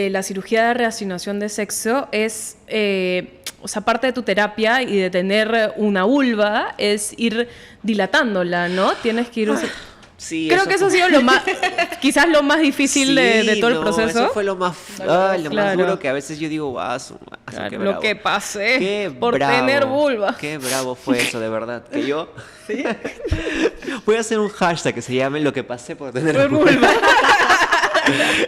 B: la cirugía de reasignación de sexo es, o sea, parte de tu terapia y de tener una vulva es ir dilatándola, ¿no? Tienes que ir...
C: sí.
B: Creo que eso ha sido lo más, quizás lo más difícil de todo el proceso.
C: Eso fue lo más
B: Claro.
C: duro que a veces yo digo,
B: Claro,
C: qué
B: lo
C: bravo.
B: que pasé
C: Qué
B: por
C: bravo,
B: tener vulva.
C: Qué bravo fue eso, de verdad. Que yo voy a hacer un hashtag que se llame lo que pasé por tener
B: Por
C: vulva.
B: vulva.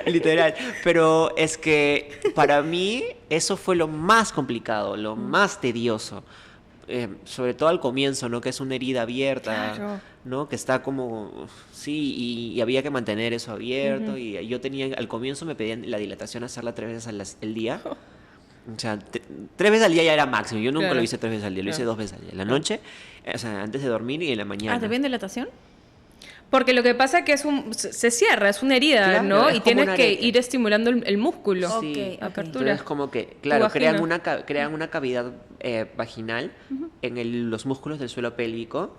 C: Literal. Pero es que para mí eso fue lo más complicado, lo más tedioso. Sobre todo al comienzo, ¿no? Que es una herida abierta,
B: Claro.
C: ¿no? Que está como... Sí, y había que mantener eso abierto. Y yo tenía... Al comienzo me pedían la dilatación hacerla 3 veces al día. O sea, 3 veces al día ya era máximo. Yo nunca
B: Claro.
C: lo hice 3 veces al día, lo hice
B: Claro.
C: 2 veces al día. En la noche, o sea, antes de dormir y en la mañana.
A: Ah, ¿te ven dilatación?
B: Porque lo que pasa es que se cierra, es una herida,
C: Claro,
B: ¿no?
C: es
B: Y
C: como
B: tienes
C: un
B: que
C: arete.
B: ir estimulando el músculo.
C: Sí,
A: Ok,
B: apertura.
C: entonces como que, claro,
B: vagina.
C: crean una cavidad vaginal en los músculos del suelo pélvico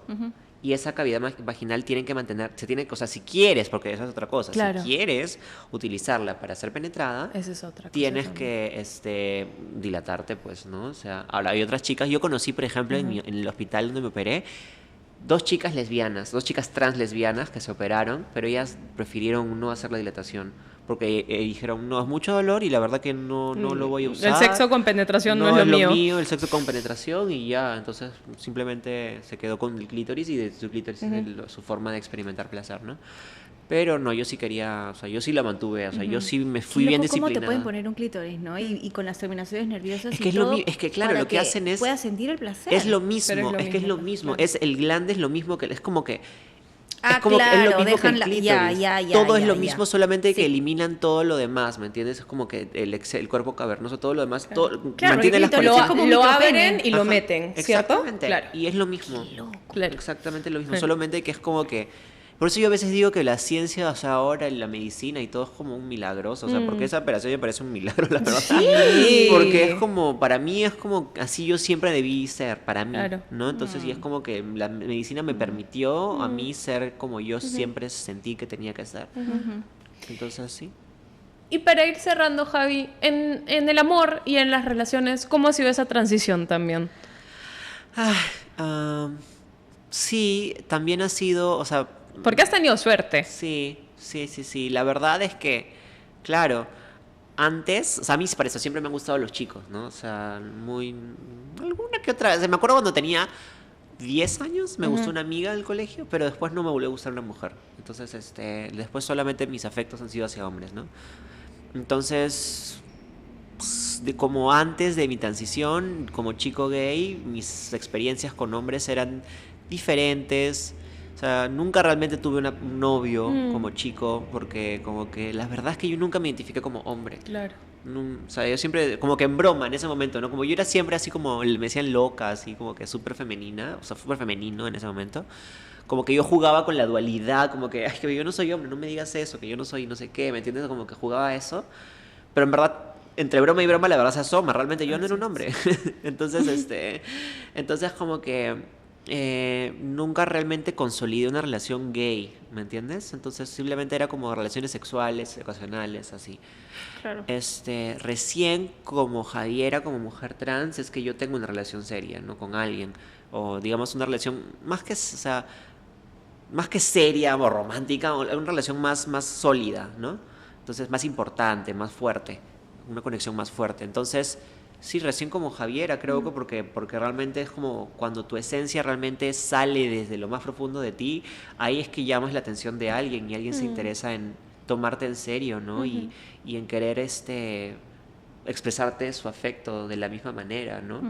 C: y esa cavidad vaginal tienen que mantener, o sea, si quieres, porque esa es otra cosa,
B: Claro.
C: si quieres utilizarla para ser penetrada,
B: Esa es otra cosa
C: tienes
B: también.
C: que dilatarte, pues, ¿no? O sea, ahora hay otras chicas, yo conocí, por ejemplo, en el hospital donde me operé, dos chicas trans lesbianas que se operaron, pero ellas prefirieron no hacer la dilatación porque dijeron, no, es mucho dolor y la verdad que no lo voy a usar.
B: El sexo con penetración no es lo mío.
C: el sexo con penetración y ya, entonces simplemente se quedó con el clítoris y de su clítoris es su forma de experimentar placer, ¿no? Pero no, yo sí quería, o sea, yo sí la mantuve, o sea, yo sí me fui
A: Qué
C: bien
A: loco cómo
C: disciplinada.
A: te pueden poner un clítoris, ¿no? Y con las terminaciones nerviosas
C: Es
A: y
C: que es lo
A: todo
C: es que claro,
A: para
C: lo que hacen es
A: puedas sentir el placer.
C: es lo
B: Pero
C: mismo, es que es lo mismo,
B: claro.
C: es el glande es lo mismo que es como que
A: Ah,
C: es como que es
A: claro,
C: lo mismo que
A: dejan
C: el
A: la-
C: clítoris.
A: ya,
C: Todo es
A: ya,
C: lo
A: ya.
C: mismo, solamente que
A: Sí.
C: eliminan todo lo demás, ¿me entiendes? Es como que el cuerpo cavernoso, todo lo demás, todo
B: Claro,
C: mantiene las
B: lo,
A: conexiones.
C: conexiones.
A: como un
B: lo
A: micropene.
B: abren y lo
C: Ajá,
B: meten, ¿cierto?
C: Exactamente.
B: Claro.
C: Y es lo mismo.
B: Claro.
C: Exactamente lo mismo,
B: Sí.
C: solamente que es como que por eso yo a veces digo que la ciencia, o sea, ahora la medicina y todo es como un milagroso, o sea, porque esa operación me parece un milagro, la verdad.
B: Sí.
C: Porque es como, para mí es como, así yo siempre debí ser, para mí,
B: Claro.
C: ¿no? Entonces, y es como que la medicina me permitió a mí ser como yo siempre sentí que tenía que ser. Entonces, sí.
B: Y para ir cerrando, Javi, en el amor y en las relaciones, ¿cómo ha sido esa transición también?
C: Sí, también ha sido, o sea,
B: Porque has tenido suerte.
C: sí. La verdad es que, claro, antes, o sea, a mí para eso siempre me han gustado los chicos, ¿no? O sea, alguna que otra vez. Me acuerdo cuando tenía 10 años, me gustó una amiga del colegio, pero después no me volvió a gustar una mujer. Entonces, después solamente mis afectos han sido hacia hombres, ¿no? Entonces, como antes de mi transición como chico gay, mis experiencias con hombres eran diferentes. O sea, nunca realmente tuve un novio como chico, porque como que la verdad es que yo nunca me identifiqué como hombre.
B: Claro.
C: O sea, yo siempre, como que en broma en ese momento, ¿no? Como yo era siempre así como, me decían loca, así como que súper femenina, o sea, súper femenino en ese momento. Como que yo jugaba con la dualidad, como que, ay, que yo no soy hombre, no me digas eso, que yo no soy no sé qué, ¿me entiendes? Como que jugaba eso. Pero en verdad, entre broma y broma, la verdad se asoma, realmente yo no era un hombre. Entonces como que nunca realmente consolidé una relación gay, ¿me entiendes? Entonces simplemente era como relaciones sexuales, ocasionales, así.
B: Claro.
C: Recién como Javiera, como mujer trans, es que yo tengo una relación seria, ¿no? Con alguien. O digamos una relación más que, o sea, más que seria o romántica, una relación más sólida, ¿no? Entonces más importante, más fuerte, una conexión más fuerte. Entonces, sí, recién como Javiera, creo que porque realmente es como cuando tu esencia realmente sale desde lo más profundo de ti, ahí es que llamas la atención de alguien y alguien se interesa en tomarte en serio, ¿no? Y en querer expresarte su afecto de la misma manera, ¿no?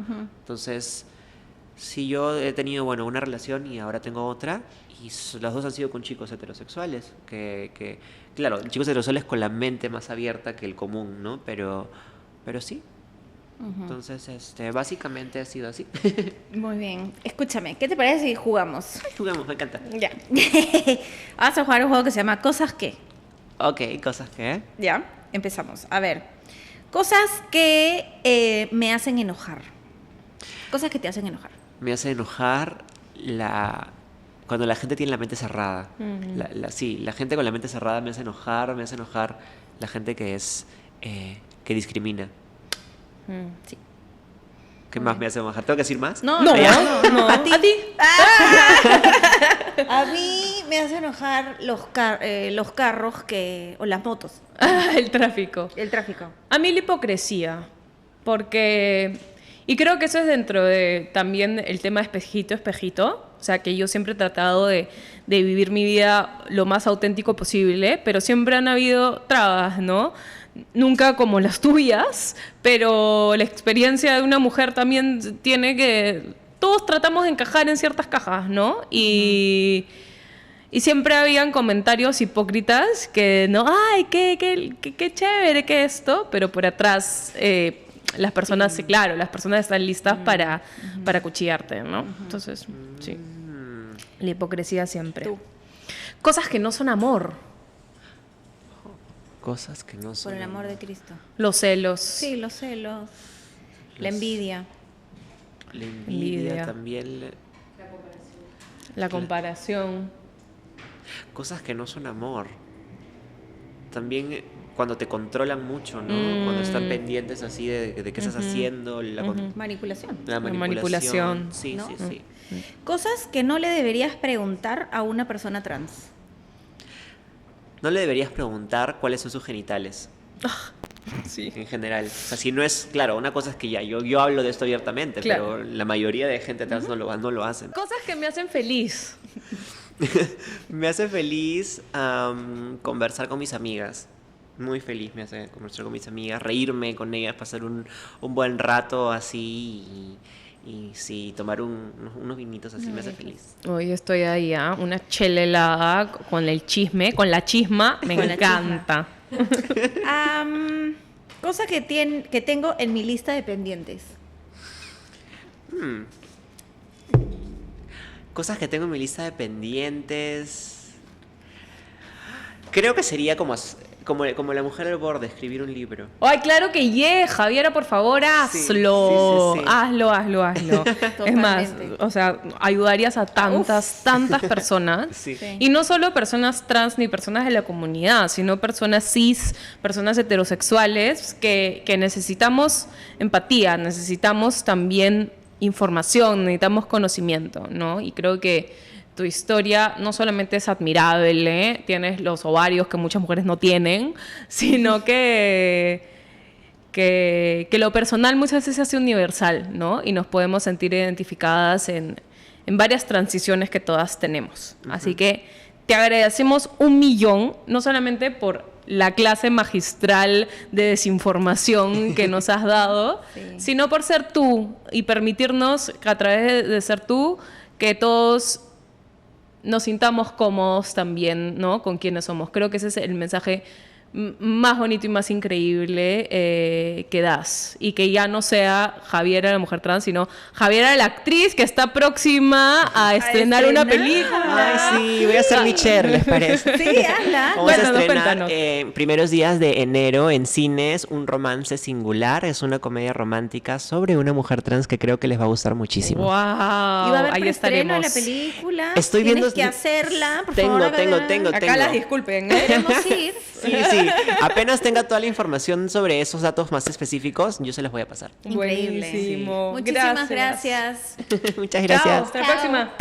C: Entonces, sí, yo he tenido, bueno, una relación y ahora tengo otra, y las dos han sido con chicos heterosexuales, claro, chicos heterosexuales con la mente más abierta que el común, ¿no? Pero sí. Entonces, básicamente ha sido así.
A: Muy bien. Escúchame, ¿qué te parece si jugamos?
C: Jugamos, me encanta.
A: Ya. Vamos a jugar un juego que se llama Cosas que.
C: Ok, cosas que...
A: Ya, empezamos. A ver. Cosas que me hacen enojar. Cosas que te hacen enojar.
C: Me hace enojar cuando la gente tiene la mente cerrada. Sí, la gente con la mente cerrada me hace enojar la gente que discrimina.
A: Sí.
C: ¿Qué más me hace enojar? ¿Tengo que decir más?
A: No,
B: No,
A: no,
B: no.
A: A ti.
B: ¿A ti?
A: A mí me hace enojar los carros o las motos,
B: El tráfico.
A: el tráfico.
B: A mí la hipocresía, porque... Y creo que eso es dentro de también el tema espejito. O sea, que yo siempre he tratado de vivir mi vida lo más auténtico posible, pero siempre han habido trabas, ¿no? Nunca como las tuyas, pero la experiencia de una mujer también tiene que... Todos tratamos de encajar en ciertas cajas, ¿no? Y siempre habían comentarios hipócritas que no, ay, qué chévere que esto, pero por atrás las personas, claro, las personas están listas para cuchillarte, ¿no? Entonces, sí. La hipocresía siempre.
A: Tú.
B: Cosas que no son amor.
C: Cosas que no son...
A: Por el amor de Cristo.
B: Los celos.
A: Sí, los celos, la envidia.
C: La envidia
B: Envidia.
C: también.
B: La comparación.
C: Cosas que no son amor. También cuando te controlan mucho, ¿no? Cuando están pendientes así de qué estás haciendo,
A: Manipulación.
C: la
B: La
C: manipulación.
B: manipulación.
C: Sí,
A: ¿No?
C: sí, sí.
A: Cosas que no le deberías preguntar a una persona trans.
C: No le deberías preguntar cuáles son sus genitales.
B: Sí.
C: En general. O sea, si no es, claro, una cosa es que ya, yo hablo de esto abiertamente,
B: Claro.
C: pero la mayoría de gente trans no lo hacen.
B: Cosas que me hacen feliz.
C: Me hace feliz conversar con mis amigas. Muy feliz me hace conversar con mis amigas, reírme con ellas, pasar un buen rato así y sí, tomar unos vinitos así me hace feliz.
B: Hoy estoy ahí, una chelelada con el chisme, con la chisma, me
A: Con la
B: encanta.
A: Cosa que tengo en mi lista de pendientes.
C: Cosas que tengo en mi lista de pendientes. Creo que sería como La mujer al borde, escribir un libro.
B: Ay, claro que yeah, Javiera, por favor, hazlo.
C: Sí.
B: Hazlo. Es más,
A: Totalmente.
B: o sea, ayudarías a tantas personas.
C: Sí.
A: Sí.
B: Y no solo personas trans ni personas de la comunidad, sino personas cis, personas heterosexuales que necesitamos empatía, necesitamos también información, necesitamos conocimiento, ¿no? Y creo que tu historia no solamente es admirable, tienes los ovarios que muchas mujeres no tienen, sino que lo personal muchas veces se hace universal, ¿no? Y nos podemos sentir identificadas en varias transiciones que todas tenemos. Así que te agradecemos 1.000.000, no solamente por la clase magistral de desinformación que nos has dado,
A: Sí.
B: sino por ser tú y permitirnos que a través de ser tú, que todos nos sintamos cómodos también, ¿no? Con quienes somos. Creo que ese es el mensaje más bonito y más increíble que das. Y que ya no sea Javiera la mujer trans, sino Javiera la actriz que está próxima a estrenar una película.
C: Ay, sí, voy a hacer mi Cher, ¿les parece?
A: Sí, hazla.
C: Vamos a
B: Cuéntanos,
C: estrenar
B: cuéntanos.
C: primeros días de enero en cines Un romance singular. Es una comedia romántica sobre una mujer trans que creo que les va a gustar muchísimo.
B: ¡Wow!
A: Y va a haber
B: Ahí
A: preestreno de la
B: estaremos.
A: película.
C: Estoy
A: Tienes
C: viendo-
A: que hacerla, por
C: Tengo,
A: favor.
C: tengo,
A: hágala.
C: tengo.
B: Acá las disculpen, ¿eh?
A: Queremos ir.
C: Sí. Apenas tenga toda la información sobre esos datos más específicos, yo se los voy a pasar.
A: Increíble.
B: Buenísimo.
A: Muchísimas gracias.
C: Muchas
B: Chao,
C: gracias.
B: hasta la
A: Chao.
B: próxima.